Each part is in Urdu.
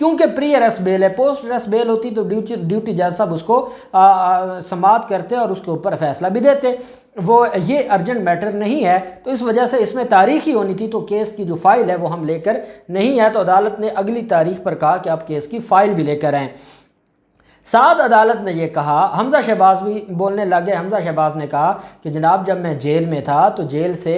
کیونکہ پری اریسٹ بیل ہے، پوسٹ اریسٹ بیل ہوتی تو ڈیوٹی جج صاحب اس کو سماعت کرتے اور اس کے اوپر فیصلہ بھی دیتے، وہ یہ ارجنٹ میٹر نہیں ہے، تو اس وجہ سے اس میں تاریخ ہی ہونی تھی، تو کیس کی جو فائل ہے وہ ہم لے کر نہیں ہے، تو عدالت نے اگلی تاریخ پر کہا کہ آپ کیس کی فائل بھی لے کر آئیں۔ ساتھ عدالت نے یہ کہا، حمزہ شہباز بھی بولنے لگے، حمزہ شہباز نے کہا کہ جناب جب میں جیل میں تھا تو جیل سے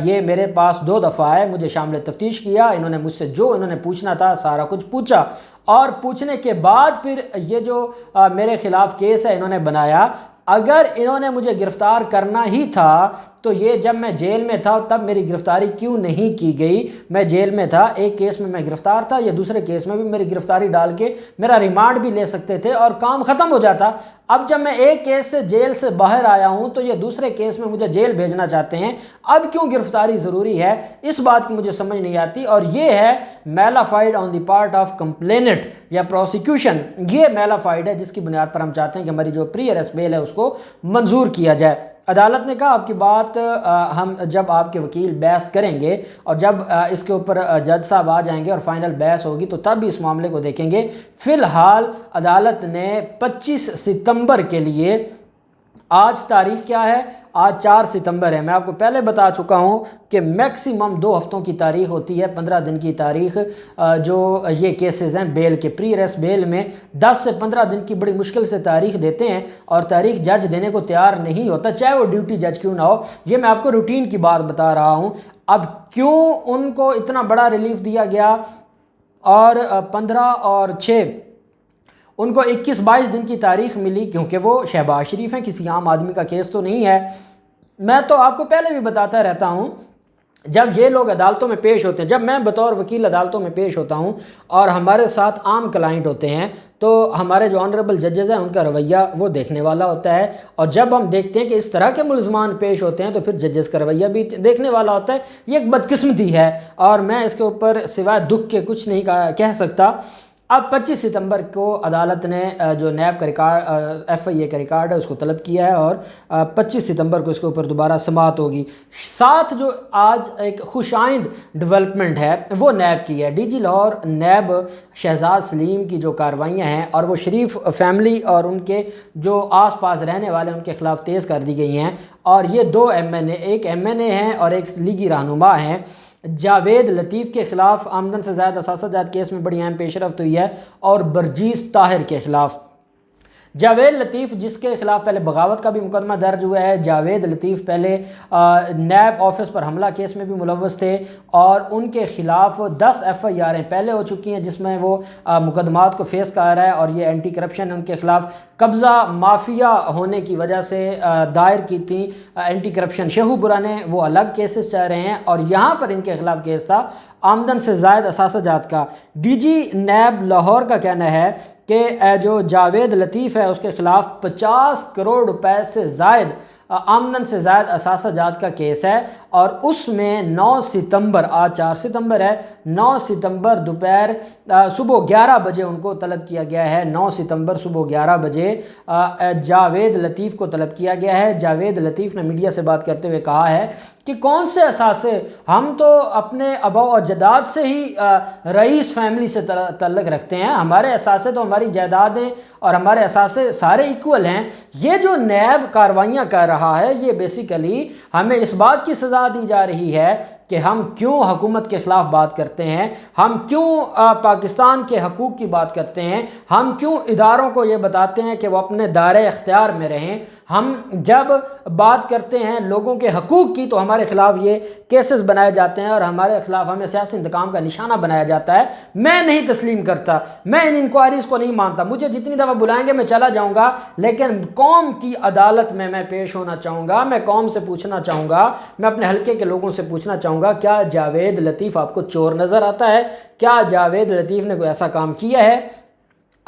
یہ میرے پاس 2 دفعہ ہے، مجھے شامل تفتیش کیا، انہوں نے مجھ سے جو انہوں نے پوچھنا تھا سارا کچھ پوچھا، اور پوچھنے کے بعد پھر یہ جو میرے خلاف کیس ہے انہوں نے بنایا۔ اگر انہوں نے مجھے گرفتار کرنا ہی تھا تو یہ جب میں جیل میں تھا تب میری گرفتاری کیوں نہیں کی گئی؟ میں جیل میں تھا، ایک کیس میں گرفتار تھا، یا دوسرے کیس میں بھی میری گرفتاری ڈال کے میرا ریمانڈ بھی لے سکتے تھے اور کام ختم ہو جاتا۔ اب جب میں ایک کیس سے جیل سے باہر آیا ہوں تو یہ دوسرے کیس میں مجھے جیل بھیجنا چاہتے ہیں، اب کیوں گرفتاری ضروری ہے؟ اس بات کی مجھے سمجھ نہیں آتی، اور یہ ہے میلافائڈ آن دی پارٹ آف کمپلینٹ یا پروسیکیوشن، یہ میلافائڈ ہے جس کی بنیاد پر ہم چاہتے ہیں کہ ہماری جو پری اریسٹ بیل ہے اس کو منظور کیا جائے۔ عدالت نے کہا آپ کی بات ہم جب آپ کے وکیل بحث کریں گے اور جب اس کے اوپر جج صاحب آ جائیں گے اور فائنل بحث ہوگی تو تب بھی اس معاملے کو دیکھیں گے۔ فی الحال عدالت نے 25 ستمبر کے لیے، آج تاریخ کیا ہے؟ آج 4 ستمبر ہے۔ میں آپ کو پہلے بتا چکا ہوں کہ میکسیمم 2 ہفتوں کی تاریخ ہوتی ہے، 15 دن کی تاریخ جو یہ کیسز ہیں بیل کے، پری اریسٹ بیل میں 10 سے 15 دن کی بڑی مشکل سے تاریخ دیتے ہیں، اور تاریخ جج دینے کو تیار نہیں ہوتا، چاہے وہ ڈیوٹی جج کیوں نہ ہو۔ یہ میں آپ کو روٹین کی بات بتا رہا ہوں۔ اب کیوں ان کو اتنا بڑا ریلیف دیا گیا اور 15 اور 6 ان کو 21-22 دن کی تاریخ ملی؟ کیونکہ وہ شہباز شریف ہیں، کسی عام آدمی کا کیس تو نہیں ہے۔ میں تو آپ کو پہلے بھی بتاتا رہتا ہوں، جب یہ لوگ عدالتوں میں پیش ہوتے ہیں، جب میں بطور وکیل عدالتوں میں پیش ہوتا ہوں اور ہمارے ساتھ عام کلائنٹ ہوتے ہیں، تو ہمارے جو آنریبل ججز ہیں ان کا رویہ وہ دیکھنے والا ہوتا ہے، اور جب ہم دیکھتے ہیں کہ اس طرح کے ملزمان پیش ہوتے ہیں تو پھر ججز کا رویہ بھی دیکھنے والا ہوتا ہے۔ یہ ایک بدقسمتی ہے اور میں اس کے اوپر سوائے دکھ کے کچھ نہیں کہہ سکتا۔ اب 25 ستمبر کو عدالت نے جو نیب کا ریکارڈ FIA کا ریکارڈ ہے اس کو طلب کیا ہے، اور 25 ستمبر کو اس کے اوپر دوبارہ سماعت ہوگی۔ ساتھ جو آج ایک خوش آئند ڈیولپمنٹ ہے وہ نیب کی ہے۔ DG لاہور نیب شہزاد سلیم کی جو کاروائیاں ہیں اور وہ شریف فیملی اور ان کے جو آس پاس رہنے والے ان کے خلاف تیز کر دی گئی ہیں، اور یہ 2 MNA، ایک MNA ہیں اور ایک لیگی رہنما ہیں۔ جاوید لطیف کے خلاف آمدن سے زائد اثاثہ جات کیس میں بڑی اہم پیش رفت ہوئی ہے، اور برجیس طاہر کے خلاف۔ جاوید لطیف جس کے خلاف پہلے بغاوت کا بھی مقدمہ درج ہوا ہے، جاوید لطیف پہلے نیب آفس پر حملہ کیس میں بھی ملوث تھے، اور ان کے خلاف 10 FIR پہلے ہو چکی ہیں جس میں وہ مقدمات کو فیس کر رہا ہے، اور یہ اینٹی کرپشن ان کے خلاف قبضہ مافیا ہونے کی وجہ سے دائر کی تھیں اینٹی کرپشن شیخو برا نے، وہ الگ کیسز چاہ رہے ہیں، اور یہاں پر ان کے خلاف کیس تھا آمدن سے زائد اثاثہ جات کا۔ DG نیب لاہور کا کہنا ہے کہ جو جاوید لطیف ہے اس کے خلاف 50 کروڑ روپے سے زائد آمدن سے زائد اثاثہ جات کا کیس ہے، اور اس میں 9 ستمبر، آج 4 ستمبر ہے، 9 ستمبر دوپہر صبح 11 بجے ان کو طلب کیا گیا ہے۔ 9 ستمبر صبح 11 بجے جاوید لطیف کو طلب کیا گیا ہے۔ جاوید لطیف نے میڈیا سے بات کرتے ہوئے کہا ہے کہ کون سے اثاثے، ہم تو اپنے آبا و اجداد سے ہی رئیس فیملی سے تعلق رکھتے ہیں، ہمارے اثاثے تو ہماری جائیدادیں اور ہمارے اثاثے سارے ایکول ہیں۔ یہ جو نیب کاروائیاں کر رہا ہے یہ بیسیکلی ہمیں اس بات کی سزا دی جا رہی ہے کہ ہم کیوں حکومت کے خلاف بات کرتے ہیں، ہم کیوں پاکستان کے حقوق کی بات کرتے ہیں، ہم کیوں اداروں کو یہ بتاتے ہیں کہ وہ اپنے دائرۂ اختیار میں رہیں۔ ہم جب بات کرتے ہیں لوگوں کے حقوق کی تو ہمارے خلاف یہ کیسز بنائے جاتے ہیں اور ہمارے خلاف ہمیں سیاسی انتقام کا نشانہ بنایا جاتا ہے۔ میں نہیں تسلیم کرتا، میں ان انکوائریز کو نہیں مانتا، مجھے جتنی دفعہ بلائیں گے میں چلا جاؤں گا، لیکن قوم کی عدالت میں پیش ہونا چاہوں گا، میں قوم سے پوچھنا چاہوں گا، میں اپنے حلقے کے لوگوں سے پوچھنا چاہوں گا کیا جاوید لطیف آپ کو چور نظر آتا ہے؟ کیا جاوید لطیف نے کوئی ایسا کام کیا ہے؟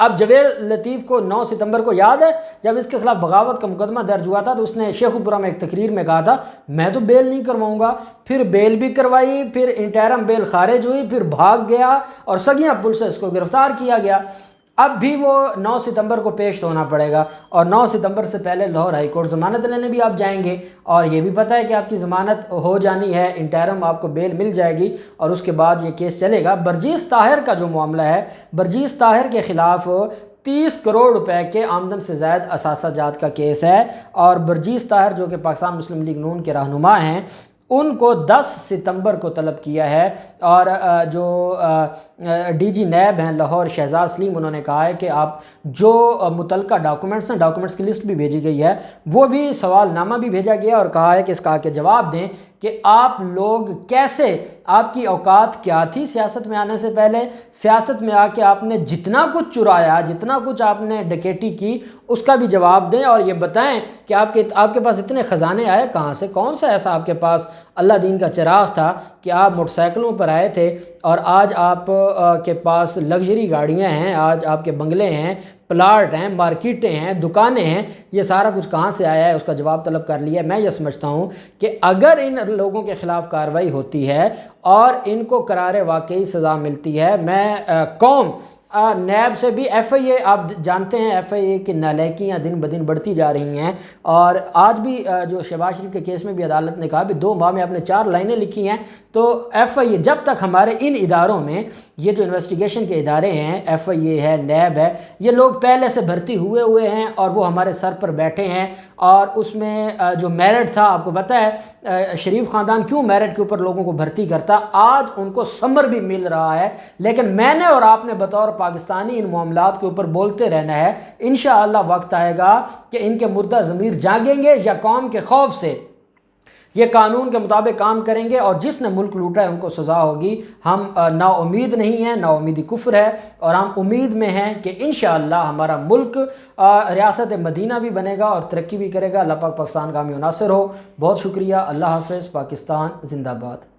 اب جاوید لطیف کو 9 ستمبر کو یاد ہے جب اس کے خلاف بغاوت کا مقدمہ درج ہوا تھا تو اس نے شیخو پورہ میں ایک تقریر میں کہا تھا میں تو بیل نہیں کرواؤں گا، پھر بیل بھی کروائی، پھر انٹرم بیل خارج ہوئی، پھر بھاگ گیا اور سگیاں پل سے اس کو گرفتار کیا گیا۔ اب بھی وہ 9 ستمبر کو پیش ہونا پڑے گا، اور 9 ستمبر سے پہلے لاہور ہائی کورٹ ضمانت لینے بھی آپ جائیں گے، اور یہ بھی پتہ ہے کہ آپ کی ضمانت ہو جانی ہے، انٹرم آپ کو بیل مل جائے گی، اور اس کے بعد یہ کیس چلے گا۔ برجیس طاہر کا جو معاملہ ہے، برجیس طاہر کے خلاف 30 کروڑ روپے کے آمدن سے زائد اثاثہ جات کا کیس ہے، اور برجیس طاہر جو کہ پاکستان مسلم لیگ نون کے رہنما ہیں، ان کو 10 ستمبر کو طلب کیا ہے، اور جو ڈی جی نیب ہیں لاہور شہزاد سلیم، انہوں نے کہا ہے کہ آپ جو متعلقہ ڈاکومنٹس ہیں، ڈاکومنٹس کی لسٹ بھی بھیجی گئی ہے، وہ بھی سوال نامہ بھی بھیجا گیا، اور کہا ہے کہ اس کا کہ جواب دیں کہ آپ لوگ کیسے، آپ کی اوقات کیا تھی سیاست میں آنے سے پہلے، سیاست میں آ کے آپ نے جتنا کچھ چرایا، جتنا کچھ آپ نے ڈکیٹی کی، اس کا بھی جواب دیں، اور یہ بتائیں کہ آپ کے پاس اتنے خزانے آئے کہاں سے، کون سا ایسا آپ کے پاس اللہ دین کا چراغ تھا کہ آپ موٹر سائیکلوں پر آئے تھے، اور آج آپ کے پاس لگژری گاڑیاں ہیں، آج آپ کے بنگلے ہیں، پلاٹ ہیں، مارکیٹیں ہیں، دکانیں ہیں، یہ سارا کچھ کہاں سے آیا ہے، اس کا جواب طلب کر لیا۔ میں یہ سمجھتا ہوں کہ اگر ان لوگوں کے خلاف کارروائی ہوتی ہے اور ان کو قرار واقعی سزا ملتی ہے، میں قوم نیب سے بھی، ایف آئی اے آپ جانتے ہیں ایف آئی اے کی نالائکیاں دن بدن بڑھتی جا رہی ہیں، اور آج بھی جو شہباز شریف کے کیس میں بھی عدالت نے کہا بھی 2 ماہ میں آپ نے 4 لائنیں لکھی ہیں، تو ایف آئی اے جب تک ہمارے ان اداروں میں، یہ جو انویسٹیگیشن کے ادارے ہیں، ایف آئی اے ہے، نیب ہے، یہ لوگ پہلے سے بھرتی ہوئے ہیں اور وہ ہمارے سر پر بیٹھے ہیں، اور اس میں جو میرٹ تھا، آپ کو پتہ ہے شریف خاندان کیوں میرٹ کے اوپر لوگوں کو بھرتی کرتا، آج ان کو سمر بھی مل رہا ہے، لیکن میں نے اور آپ نے بطور پاکستانی ان معاملات کے اوپر بولتے رہنا ہے۔ انشاءاللہ وقت آئے گا کہ ان کے مردہ ضمیر جاگیں گے، یا قوم کے خوف سے یہ قانون کے مطابق کام کریں گے، اور جس نے ملک لوٹا ہے ان کو سزا ہوگی۔ ہم نا امید نہیں ہیں، نا امیدی کفر ہے، اور ہم امید میں ہیں کہ انشاءاللہ ہمارا ملک ریاست مدینہ بھی بنے گا اور ترقی بھی کرے گا۔ اللہ پاک پاکستان کا حامی و ناصر ہو۔ بہت شکریہ، اللہ حافظ، پاکستان زندہ باد۔